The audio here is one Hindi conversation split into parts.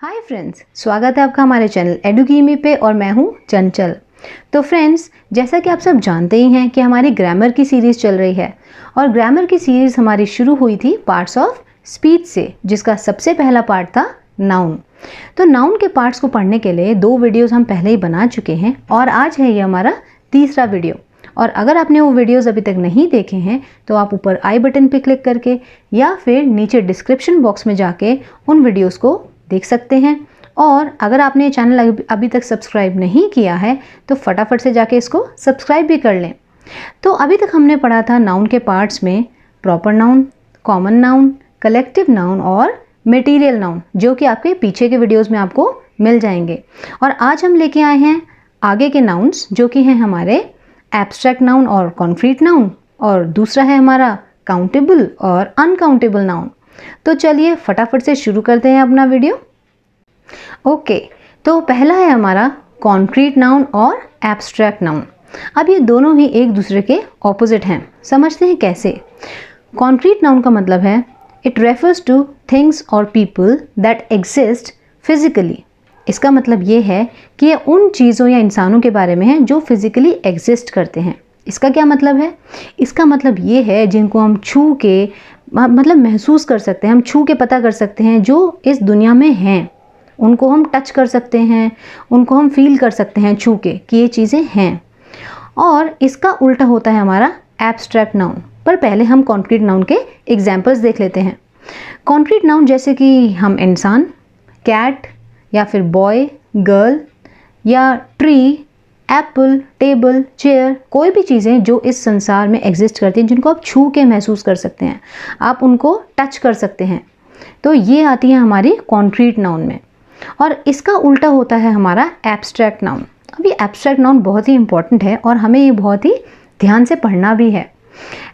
हाय फ्रेंड्स, स्वागत है आपका हमारे चैनल एडुकीमी पे और मैं हूँ चंचल। तो फ्रेंड्स, जैसा कि आप सब जानते ही हैं कि हमारी ग्रामर की सीरीज़ चल रही है और ग्रामर की सीरीज़ हमारी शुरू हुई थी पार्ट्स ऑफ स्पीच से, जिसका सबसे पहला पार्ट था नाउन। तो नाउन के पार्ट्स को पढ़ने के लिए 2 वीडियोज़ हम पहले ही बना चुके हैं और आज है ये हमारा तीसरा वीडियो। और अगर आपने वो वीडियोज़ अभी तक नहीं देखे हैं तो आप ऊपर आई बटन पे क्लिक करके या फिर नीचे डिस्क्रिप्शन बॉक्स में जाके उन वीडियोज़ को देख सकते हैं। और अगर आपने चैनल अभी तक सब्सक्राइब नहीं किया है तो फटाफट से जाके इसको सब्सक्राइब भी कर लें। तो अभी तक हमने पढ़ा था नाउन के पार्ट्स में proper noun, common noun, collective noun और मटेरियल नाउन, जो कि आपके पीछे के वीडियोस में आपको मिल जाएंगे। और आज हम लेके आए हैं आगे के नाउन्स, जो कि हैं हमारे एब्स्ट्रैक्ट नाउन और कॉन्क्रीट नाउन, और दूसरा है हमारा काउंटेबल और अनकाउंटेबल नाउन। तो चलिए फटाफट से शुरू करते हैं अपना वीडियो। ओके, तो पहला है हमारा कॉन्क्रीट नाउन और एब्स्ट्रैक्ट नाउन। अब ये दोनों ही एक दूसरे के ऑपोजिट हैं। समझते हैं कैसे। कॉन्क्रीट नाउन का मतलब है इट रेफर्स टू थिंग्स और पीपल दैट एग्जिस्ट फिजिकली। इसका मतलब ये है कि ये उन चीज़ों या इंसानों के बारे में है जो फिजिकली एग्जिस्ट करते हैं। इसका क्या मतलब है? इसका मतलब ये है जिनको हम छू के मतलब महसूस कर सकते हैं, हम छू के पता कर सकते हैं जो इस दुनिया में हैं। उनको हम टच कर सकते हैं, उनको हम फील कर सकते हैं छू के कि ये चीज़ें हैं। और इसका उल्टा होता है हमारा एब्स्ट्रैक्ट नाउन। पर पहले हम कॉन्क्रीट नाउन के एग्जाम्पल्स देख लेते हैं। कॉन्क्रीट नाउन जैसे कि हम इंसान, कैट या फिर बॉय, गर्ल या ट्री, एप्पल, टेबल, चेयर, कोई भी चीज़ें जो इस संसार में एग्जिस्ट करती हैं, जिनको आप छू के महसूस कर सकते हैं, आप उनको टच कर सकते हैं, तो ये आती है हमारी कॉन्क्रीट नाउन में। और इसका उल्टा होता है हमारा एब्स्ट्रैक्ट नाउन। अब ये एब्स्ट्रैक्ट नाउन बहुत ही इंपॉर्टेंट है और हमें ये बहुत ही ध्यान से पढ़ना भी है।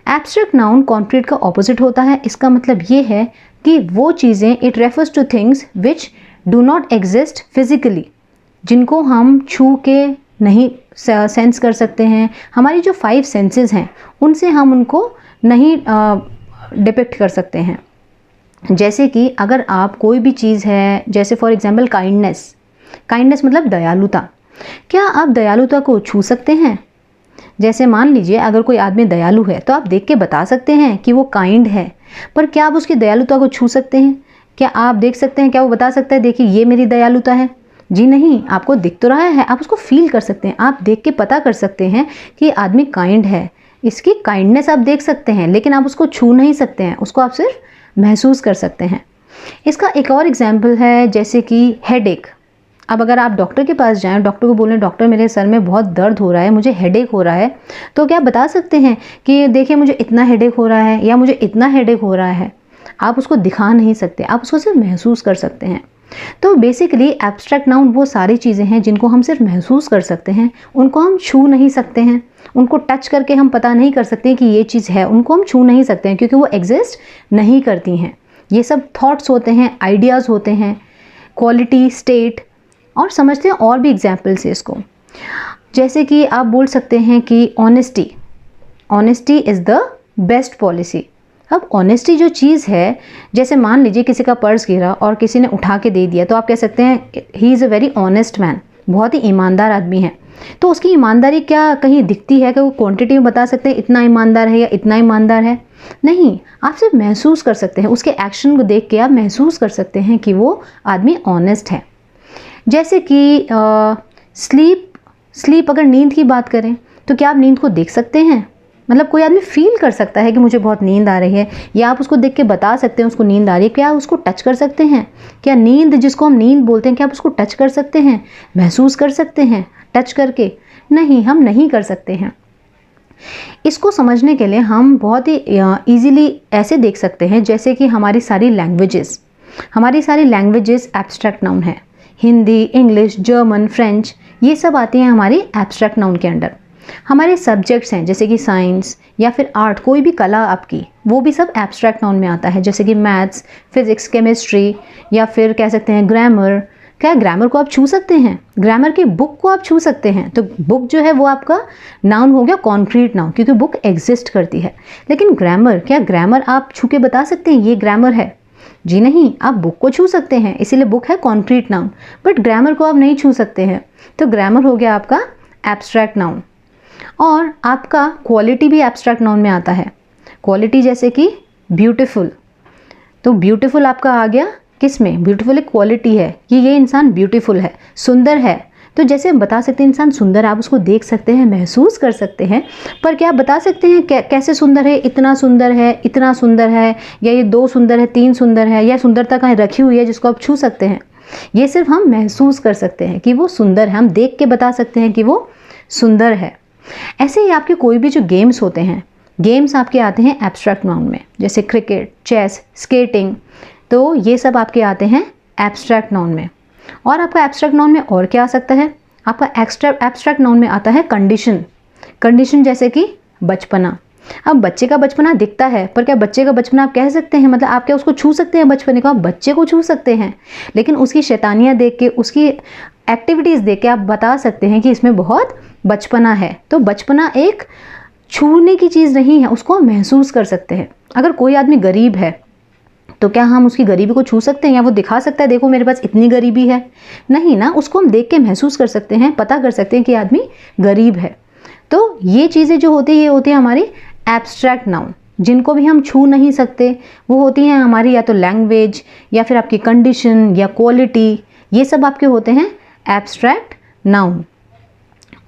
एब्स्ट्रैक्ट नाउन कॉन्क्रीट का ऑपोजिट होता है। इसका मतलब ये है कि वो चीज़ें, it refers two things which do not exist physically, जिनको हम छू के नहीं सेंस कर सकते हैं। हमारी जो 5 सेंसेस हैं उनसे हम उनको नहीं डिपिक्ट कर सकते हैं। जैसे कि अगर आप कोई भी चीज़ है, जैसे फॉर एग्जांपल काइंडनेस। काइंडनेस मतलब दयालुता। क्या आप दयालुता को छू सकते हैं? जैसे मान लीजिए अगर कोई आदमी दयालु है तो आप देख के बता सकते हैं कि वो काइंड है, पर क्या आप उसकी दयालुता को छू सकते हैं? क्या आप देख सकते हैं? क्या वो बता सकता है देखिए ये मेरी दयालुता है? जी नहीं, आपको दिख तो रहा है, आप उसको फील कर सकते हैं, आप देख के पता कर सकते हैं कि ये आदमी काइंड है, इसकी काइंडनेस आप देख सकते हैं, लेकिन आप उसको छू नहीं सकते हैं, उसको आप सिर्फ महसूस कर सकते हैं। इसका एक और एग्जाम्पल है जैसे कि हेडेक। अब अगर आप डॉक्टर के पास जाएं, डॉक्टर को बोलें डॉक्टर मेरे सर में बहुत दर्द हो रहा है, मुझे हेडेक हो रहा है, तो क्या बता सकते हैं कि देखिए मुझे इतना हेडेक हो रहा है या मुझे इतना हेडेक हो रहा है? आप उसको दिखा नहीं सकते, आप उसको सिर्फ महसूस कर सकते हैं। तो बेसिकली एब्स्ट्रैक्ट नाउन वो सारी चीज़ें हैं जिनको हम सिर्फ महसूस कर सकते हैं, उनको हम छू नहीं सकते हैं, उनको टच करके हम पता नहीं कर सकते कि ये चीज़ है, उनको हम छू नहीं सकते हैं क्योंकि वो एग्जिस्ट नहीं करती हैं। ये सब थॉट्स होते हैं, आइडियाज़ होते हैं, क्वालिटी, स्टेट। और समझते हैं और भी एग्जाम्पल्स है इसको। जैसे कि आप बोल सकते हैं कि honesty, honesty is the best policy. अब ऑनेस्टी जो चीज़ है, जैसे मान लीजिए किसी का पर्स गिरा और किसी ने उठा के दे दिया, तो आप कह सकते हैं he is a very honest man, बहुत ही ईमानदार आदमी है। तो उसकी ईमानदारी क्या कहीं दिखती है कि वो क्वांटिटी में बता सकते हैं इतना ईमानदार है या इतना ईमानदार है? नहीं, आप सिर्फ महसूस कर सकते हैं, उसके एक्शन को देख के आप महसूस कर सकते हैं कि वो आदमी ऑनेस्ट है। जैसे कि स्लीप, अगर नींद की बात करें तो क्या आप नींद को देख सकते हैं? मतलब कोई आदमी फील कर सकता है कि मुझे बहुत नींद आ रही है, या आप उसको देख के बता सकते हैं उसको नींद आ रही है। क्या आप उसको टच कर सकते हैं? क्या नींद, जिसको हम नींद बोलते हैं, क्या आप उसको टच कर सकते हैं, महसूस कर सकते हैं टच करके? नहीं, हम नहीं कर सकते हैं। इसको समझने के लिए हम बहुत ही ईजीली ऐसे देख सकते हैं जैसे कि हमारी सारी लैंग्वेजेस एब्स्ट्रैक्ट नाउन है। हिंदी, इंग्लिश, जर्मन, फ्रेंच, ये सब आती हैं हमारी एब्स्ट्रैक्ट नाउन के अंडर। हमारे सब्जेक्ट्स हैं जैसे कि साइंस या फिर आर्ट, कोई भी कला आपकी, वो भी सब एब्स्ट्रैक्ट नाउन में आता है। जैसे कि मैथ्स, फिजिक्स, केमिस्ट्री, या फिर कह सकते हैं ग्रामर। क्या ग्रामर को आप छू सकते हैं? ग्रामर की बुक को आप छू सकते हैं, तो बुक जो है वो आपका नाउन हो गया, कॉन्क्रीट नाउन, क्योंकि बुक एग्जिस्ट करती है। लेकिन ग्रामर, क्या ग्रामर आप छू के बता सकते हैं ये ग्रामर है? जी नहीं, आप बुक को छू सकते हैं, इसीलिए बुक है कॉन्क्रीट नाउन, बट ग्रामर को आप नहीं छू सकते हैं। तो ग्रामर हो गया आपका एब्स्ट्रैक्ट नाउन। और आपका क्वालिटी भी एब्स्ट्रैक्ट नाउन में आता है। क्वालिटी जैसे कि ब्यूटीफुल, तो ब्यूटीफुल आपका आ गया किस में? ब्यूटीफुल एक क्वालिटी है कि ये इंसान ब्यूटीफुल है, सुंदर है। तो जैसे हम बता सकते हैं इंसान सुंदर, आप उसको देख सकते हैं, महसूस कर सकते हैं, पर क्या आप बता सकते हैं कैसे सुंदर है? इतना सुंदर है, इतना सुंदर है, या ये 2 सुंदर है, 3 सुंदर है, या सुंदरता कहीं रखी हुई है जिसको आप छू सकते हैं? ये सिर्फ हम महसूस कर सकते हैं कि वो सुंदर है, हम देख के बता सकते हैं कि वो सुंदर है। ऐसे ही आपके कोई भी जो गेम्स होते हैं, गेम्स आपके आते हैं एब्स्ट्रैक्ट नाउन में, जैसे क्रिकेट, चेस, स्केटिंग, तो ये सब आपके आते हैं एब्स्ट्रैक्ट नाउन में। और आपका एब्स्ट्रैक्ट नाउन में और क्या आ सकता है? आपका एब्स्ट्रैक्ट नाउन में आता है कंडीशन। कंडीशन जैसे कि बचपना। अब बच्चे का बचपना दिखता है, पर क्या बच्चे का बचपना आप कह सकते हैं? मतलब आप क्या उसको छू सकते हैं? बचपने को आप बच्चे को छू सकते हैं, लेकिन उसकी शैतानियाँ देख के, उसकी एक्टिविटीज़ देख के आप बता सकते हैं कि इसमें बहुत बचपना है। तो बचपना एक छूने की चीज़ नहीं है, उसको हम महसूस कर सकते हैं। अगर कोई आदमी गरीब है तो क्या हम उसकी गरीबी को छू सकते हैं, या वो दिखा सकता है देखो मेरे पास इतनी गरीबी है? नहीं ना, उसको हम देख के महसूस कर सकते हैं, पता कर सकते हैं कि आदमी गरीब है। तो ये चीज़ें जो होती है, ये होती है हमारी एब्स्ट्रैक्ट नाउन, जिनको भी हम छू नहीं सकते। वो होती हैं हमारी या तो लैंग्वेज, या फिर आपकी कंडीशन, या क्वालिटी, ये सब आपके होते हैं एब्स्ट्रैक्ट नाउन।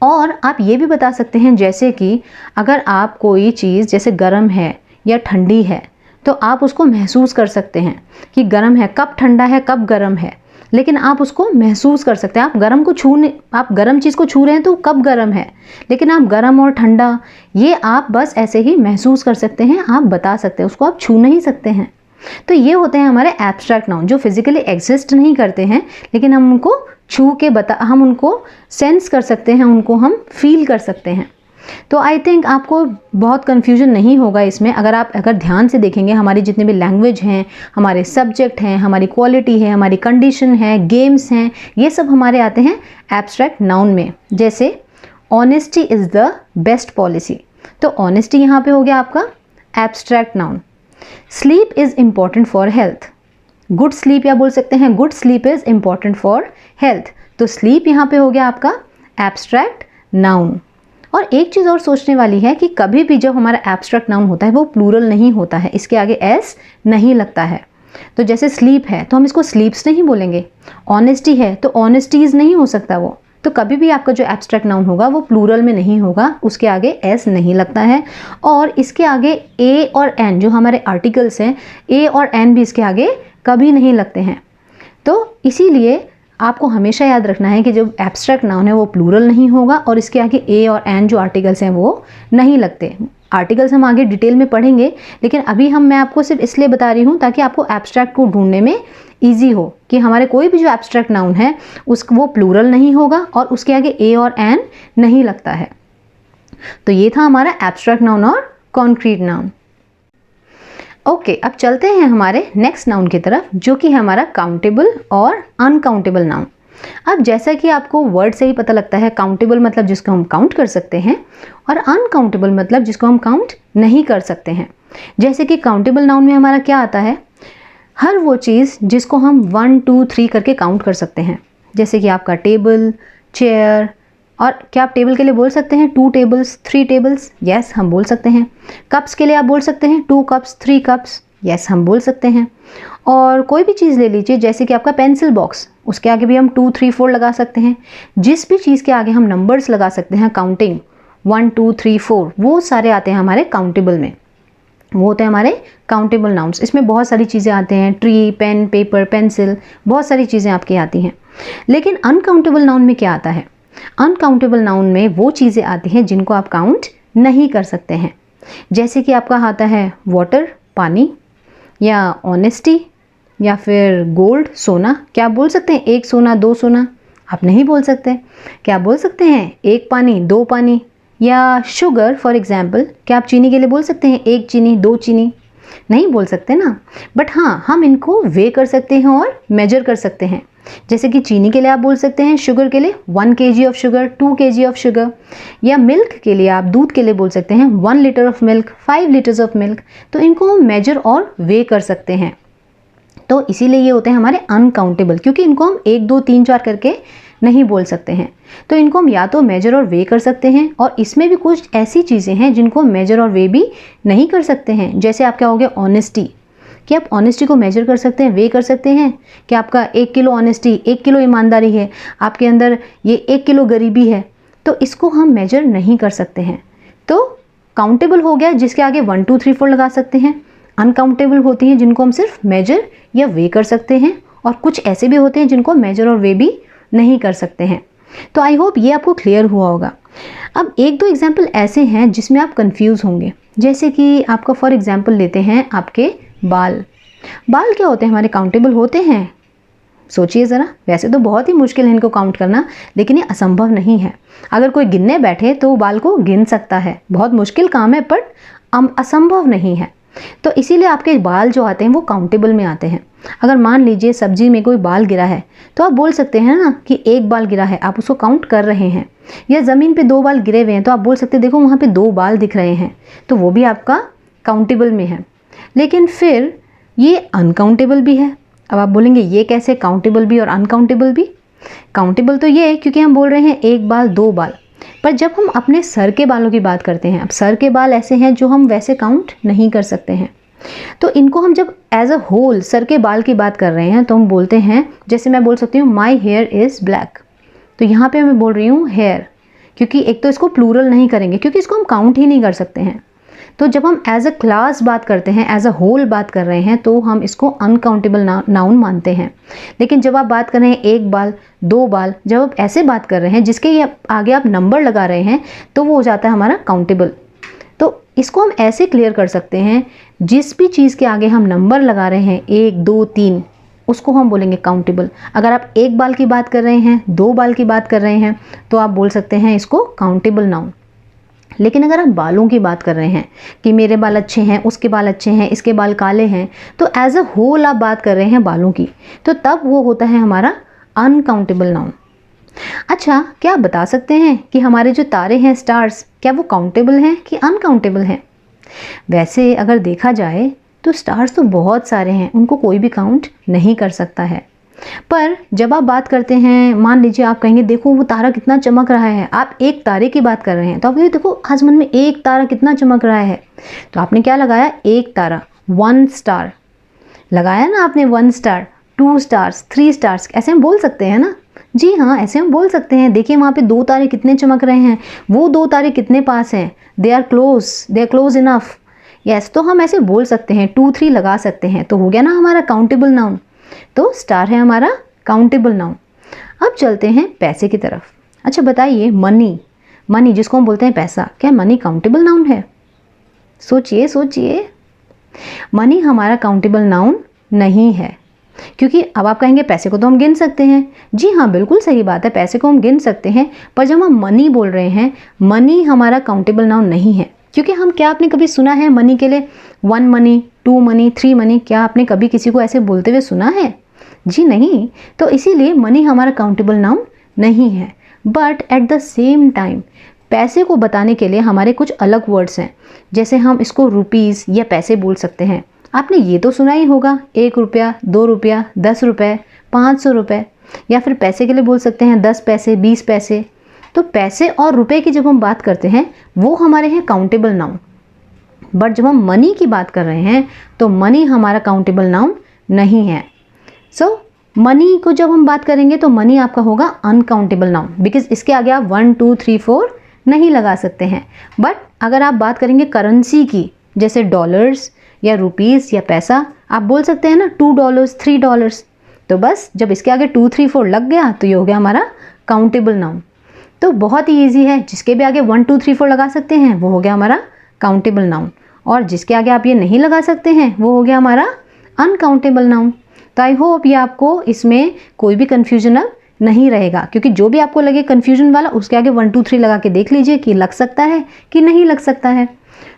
और आप ये भी बता सकते हैं, जैसे कि अगर आप कोई चीज़ जैसे गर्म है या ठंडी है, तो आप उसको महसूस कर सकते हैं कि गर्म है, कब ठंडा है, कब गर्म है, लेकिन आप उसको महसूस कर सकते हैं। आप गर्म चीज़ को छू रहे हैं तो कब गर्म है, लेकिन आप गर्म और ठंडा ये आप बस ऐसे ही महसूस कर सकते हैं, आप बता सकते हैं, उसको आप छू नहीं सकते हैं। तो ये होते हैं हमारे एब्स्ट्रैक्ट नाउन, जो फिजिकली एग्जिस्ट नहीं करते हैं, लेकिन हम उनको छू के हम उनको सेंस कर सकते हैं, उनको हम फील कर सकते हैं। तो आई थिंक आपको बहुत कन्फ्यूजन नहीं होगा इसमें। अगर ध्यान से देखेंगे, हमारी जितने भी लैंग्वेज हैं, हमारे सब्जेक्ट हैं, हमारी क्वालिटी है, हमारी कंडीशन है, गेम्स हैं, ये सब हमारे आते हैं एब्स्ट्रैक्ट नाउन में। जैसे honesty is the best policy, तो ऑनेस्टी यहाँ पे हो गया आपका abstract noun. Sleep is important for health, good sleep, या बोल सकते हैं good sleep is important for health, तो स्लीप यहाँ पे हो गया आपका एब्स्ट्रैक्ट नाउन। और एक चीज़ और सोचने वाली है कि कभी भी जब हमारा एब्स्ट्रैक्ट नाउन होता है वो प्लूरल नहीं होता है, इसके आगे एस नहीं लगता है। तो जैसे स्लीप है तो हम इसको स्लीप्स नहीं बोलेंगे, ऑनेस्टी है तो ऑनेस्टीज नहीं हो सकता वो। तो कभी भी आपका जो एब्स्ट्रैक्ट नाउन होगा वो प्लूरल में नहीं होगा, उसके आगे एस नहीं लगता है। और इसके आगे ए और एन, जो हमारे आर्टिकल्स हैं, ए और एन भी इसके आगे कभी नहीं लगते हैं। तो इसीलिए आपको हमेशा याद रखना है कि जो एब्स्ट्रैक्ट नाउन है वो प्लूरल नहीं होगा, और इसके आगे ए और एन जो आर्टिकल्स हैं वो नहीं लगते। आर्टिकल्स हम आगे डिटेल में पढ़ेंगे, लेकिन अभी मैं आपको सिर्फ इसलिए बता रही हूँ ताकि आपको एब्स्ट्रैक्ट को ढूंढने में ईजी हो कि हमारे कोई भी जो एब्स्ट्रैक्ट नाउन है वो प्लूरल नहीं होगा और उसके आगे ए और एन नहीं लगता है। तो ये था हमारा एब्स्ट्रैक्ट नाउन और कॉन्क्रीट नाउन। ओके, अब चलते हैं हमारे नेक्स्ट नाउन की तरफ, जो कि है हमारा काउंटेबल और अनकाउंटेबल नाउन। अब जैसा कि आपको वर्ड से ही पता लगता है, काउंटेबल मतलब जिसको हम काउंट कर सकते हैं, और अनकाउंटेबल मतलब जिसको हम काउंट नहीं कर सकते हैं। जैसे कि काउंटेबल नाउन में हमारा क्या आता है? हर वो चीज़ जिसको हम 1 2 3 करके काउंट कर सकते हैं। जैसे कि आपका टेबल, चेयर, और क्या आप टेबल के लिए बोल सकते हैं 2 टेबल्स, 3 टेबल्स? यस, हम बोल सकते हैं। कप्स के लिए आप बोल सकते हैं 2 कप्स, 3 कप्स? यस, हम बोल सकते हैं। और कोई भी चीज़ ले लीजिए, जैसे कि आपका पेंसिल बॉक्स, उसके आगे भी हम 2 3 4 लगा सकते हैं। जिस भी चीज़ के आगे हम नंबर्स लगा सकते हैं काउंटिंग 1 2 3 4, वो सारे आते हैं हमारे काउंटेबल में, वो होते हैं हमारे काउंटेबल नाउन्स। इसमें बहुत सारी चीज़ें आते हैं, ट्री, पेन, पेपर, पेंसिल, बहुत सारी चीज़ें आपकी आती हैं। लेकिन अनकाउंटेबल नाउन में क्या आता है? अनकाउंटेबल नाउन में वो चीज़ें आती हैं जिनको आप काउंट नहीं कर सकते हैं। जैसे कि आपका आता है वाटर, पानी, या ऑनेस्टी, या फिर गोल्ड, सोना। क्या आप बोल सकते हैं 1 सोना 2 सोना? आप नहीं बोल सकते। क्या आप बोल सकते हैं 1 पानी 2 पानी? या शुगर फॉर एग्जाम्पल, क्या आप चीनी के लिए बोल सकते हैं 1 चीनी 2 चीनी? नहीं बोल सकते ना। बट हाँ, हम इनको वे कर सकते हैं और मेजर कर सकते हैं। जैसे कि चीनी के लिए आप बोल सकते हैं, शुगर के लिए 1 kg of sugar, 2 kg of sugar, या मिल्क के लिए आप, दूध के लिए बोल सकते हैं 1 litre of milk, 5 litres of milk. तो इनको हम मेजर और वे कर सकते हैं। तो इसीलिए ये होते हैं हमारे अनकाउंटेबल, क्योंकि इनको हम 1 2 3 4 करके नहीं बोल सकते हैं। तो इनको हम या तो मेजर और वे कर सकते हैं, और इसमें भी कुछ ऐसी चीज़ें हैं जिनको मेजर और वे भी नहीं कर सकते हैं। जैसे आप क्या हो गया ऑनेस्टी, कि आप ऑनेस्टी को मेजर कर सकते हैं, वे कर सकते हैं कि आपका 1 किलो ऑनेस्टी, 1 किलो ईमानदारी है, आपके अंदर ये 1 किलो गरीबी है, तो इसको हम मेजर नहीं कर सकते हैं। तो काउंटेबल हो गया जिसके आगे 1 2 3 4 लगा सकते हैं। अनकाउंटेबल होती हैं जिनको हम सिर्फ मेजर या वे कर सकते हैं, और कुछ ऐसे भी होते हैं जिनको मेजर और वे भी नहीं कर सकते हैं। तो आई होप ये आपको क्लियर हुआ होगा। अब 1 2 एग्जाम्पल ऐसे हैं जिसमें आप कंफ्यूज होंगे, जैसे कि आपका फॉर एग्जाम्पल लेते हैं आपके बाल। बाल क्या होते हैं, हमारे काउंटेबल होते हैं? सोचिए ज़रा, वैसे तो बहुत ही मुश्किल है इनको काउंट करना, लेकिन ये असंभव नहीं है। अगर कोई गिनने बैठे तो वो बाल को गिन सकता है, बहुत मुश्किल काम है बट असंभव नहीं है। तो इसीलिए आपके बाल जो आते हैं वो काउंटेबल में आते हैं। अगर मान लीजिए सब्जी में कोई बाल गिरा है तो आप बोल सकते हैं ना कि 1 बाल गिरा है, आप उसको काउंट कर रहे हैं। या ज़मीन पे 2 बाल गिरे हुए हैं तो आप बोल सकते हैं देखो वहाँ पे 2 बाल दिख रहे हैं, तो वो भी आपका काउंटेबल में है। लेकिन फिर ये अनकाउंटेबल भी है। अब आप बोलेंगे ये कैसे, काउंटेबल भी और अनकाउंटेबल भी? काउंटेबल तो ये है क्योंकि हम बोल रहे हैं 1 बाल 2 बाल, पर जब हम अपने सर के बालों की बात करते हैं, अब सर के बाल ऐसे हैं जो हम वैसे काउंट नहीं कर सकते हैं, तो इनको हम जब एज अ होल सर के बाल की बात कर रहे हैं तो हम बोलते हैं, जैसे मैं बोल सकती हूँ माई हेयर इज़ ब्लैक, तो यहाँ पे मैं बोल रही हूँ हेयर, क्योंकि एक तो इसको प्लूरल नहीं करेंगे क्योंकि इसको हम काउंट ही नहीं कर सकते हैं। तो जब हम एज अ क्लास बात करते हैं, एज अ होल बात कर रहे हैं, तो हम इसको अनकाउंटेबल नाउन मानते हैं। लेकिन जब आप बात कर रहे हैं 1 बाल 2 बाल, जब आप ऐसे बात कर रहे हैं जिसके आगे आप नंबर लगा रहे हैं, तो वो हो जाता है हमारा काउंटेबल। तो इसको हम ऐसे क्लियर कर सकते हैं, जिस भी चीज़ के आगे हम नंबर लगा रहे हैं 1 2 3, उसको हम बोलेंगे काउंटेबल। अगर आप 1 बाल की बात कर रहे हैं, 2 बाल की बात कर रहे हैं, तो आप बोल सकते हैं इसको काउंटेबल नाउन। लेकिन अगर आप बालों की बात कर रहे हैं कि मेरे बाल अच्छे हैं, उसके बाल अच्छे हैं, इसके बाल काले हैं, तो एज अ होल आप बात कर रहे हैं बालों की, तो तब वो होता है हमारा अनकाउंटेबल नाउन। अच्छा, क्या आप बता सकते हैं कि हमारे जो तारे हैं, स्टार्स, क्या वो काउंटेबल हैं कि अनकाउंटेबल हैं? वैसे अगर देखा जाए तो स्टार्स तो बहुत सारे हैं, उनको कोई भी काउंट नहीं कर सकता है। पर जब आप बात करते हैं, मान लीजिए आप कहेंगे देखो वो तारा कितना चमक रहा है, आप एक तारे की बात कर रहे हैं, तो आप ये देखो आसमान में एक तारा कितना चमक रहा है, तो आपने क्या लगाया, एक तारा, 1 स्टार लगाया ना आपने, 1 स्टार, 2 स्टार्स, 3 स्टार्स, ऐसे हम बोल सकते हैं ना? जी हाँ, ऐसे हम बोल सकते हैं। देखिए वहाँ पे 2 तारे कितने चमक रहे हैं, वो 2 तारे कितने पास हैं, they are close enough. Yes, तो हम ऐसे बोल सकते हैं, 2 3 लगा सकते हैं, तो हो गया ना हमारा काउंटेबल नाउन। तो स्टार है हमारा काउंटेबल नाउन। अब चलते हैं पैसे की तरफ। अच्छा बताइए, मनी जिसको हम बोलते हैं पैसा, क्या मनी काउंटेबल नाउन है? सोचिए, मनी हमारा काउंटेबल नाउन नहीं है, क्योंकि अब आप कहेंगे पैसे को तो हम गिन सकते हैं। जी हाँ, बिल्कुल सही बात है, पैसे को हम गिन सकते हैं, पर जब हम मनी बोल रहे हैं, मनी हमारा काउंटेबल नाउन नहीं है। क्योंकि हम, क्या आपने कभी सुना है मनी के लिए 1 मनी, 2 मनी, 3 मनी? क्या आपने कभी किसी को ऐसे बोलते हुए सुना है? जी नहीं। तो इसीलिए मनी हमारा काउंटेबल नाउन नहीं है। But at the same time पैसे को बताने के लिए हमारे कुछ अलग वर्ड्स हैं, जैसे हम इसको रुपीज़ या पैसे बोल सकते हैं। आपने ये तो सुना ही होगा, 1 रुपया, 2 रुपया, 10 रुपये, 500 रुपये, या फिर पैसे के लिए बोल सकते हैं 10 पैसे, 20 पैसे। तो पैसे और रुपए की जब हम बात करते हैं, वो हमारे हैं काउंटेबल नाउन। बट जब हम मनी की बात कर रहे हैं, तो मनी हमारा काउंटेबल नाउन नहीं है। सो मनी को जब हम बात करेंगे तो मनी आपका होगा अनकाउंटेबल नाउन, बिकॉज इसके आगे आप 1 2 3 4 नहीं लगा सकते हैं। बट अगर आप बात करेंगे करेंसी की, जैसे डॉलर्स या रुपीज़ या पैसा, आप बोल सकते हैं ना $2, $3, तो बस जब इसके आगे 2 3 4 लग गया तो ये हो गया हमारा काउंटेबल नाउन। तो बहुत ही ईजी है, जिसके भी आगे 1 2 3 4 लगा सकते हैं वो हो गया हमारा काउंटेबल नाउन, और जिसके आगे आप ये नहीं लगा सकते हैं वो हो गया हमारा अनकाउंटेबल नाउन। तो आई होप ये आपको इसमें कोई भी कन्फ्यूजन अब नहीं रहेगा, क्योंकि जो भी आपको लगे कन्फ्यूजन वाला, उसके आगे 1 2 3 लगा के देख लीजिए कि लग सकता है कि नहीं लग सकता है।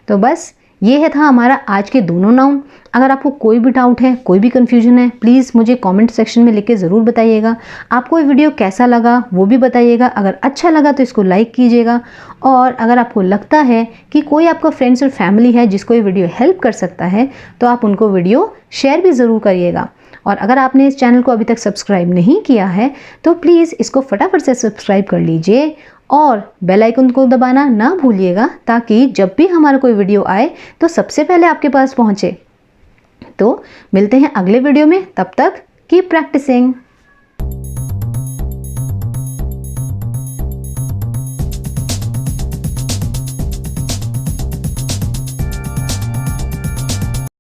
तो बस ये था हमारा आज के दोनों नाउन। अगर आपको कोई भी डाउट है, कोई भी कन्फ्यूजन है, प्लीज़ मुझे कमेंट सेक्शन में लिख के ज़रूर बताइएगा। आपको ये वीडियो कैसा लगा वो भी बताइएगा। अगर अच्छा लगा तो इसको लाइक कीजिएगा, और अगर आपको लगता है कि कोई आपका फ्रेंड्स और फैमिली है जिसको ये वीडियो हेल्प कर सकता है तो आप उनको वीडियो शेयर भी ज़रूर करिएगा। और अगर आपने इस चैनल को अभी तक सब्सक्राइब नहीं किया है तो प्लीज़ इसको फटाफट से सब्सक्राइब कर लीजिए और बेल आइकन को दबाना ना भूलिएगा, ताकि जब भी हमारा कोई वीडियो आए तो सबसे पहले आपके पास पहुंचे। तो मिलते हैं अगले वीडियो में, तब तक कीप प्रैक्टिसिंग।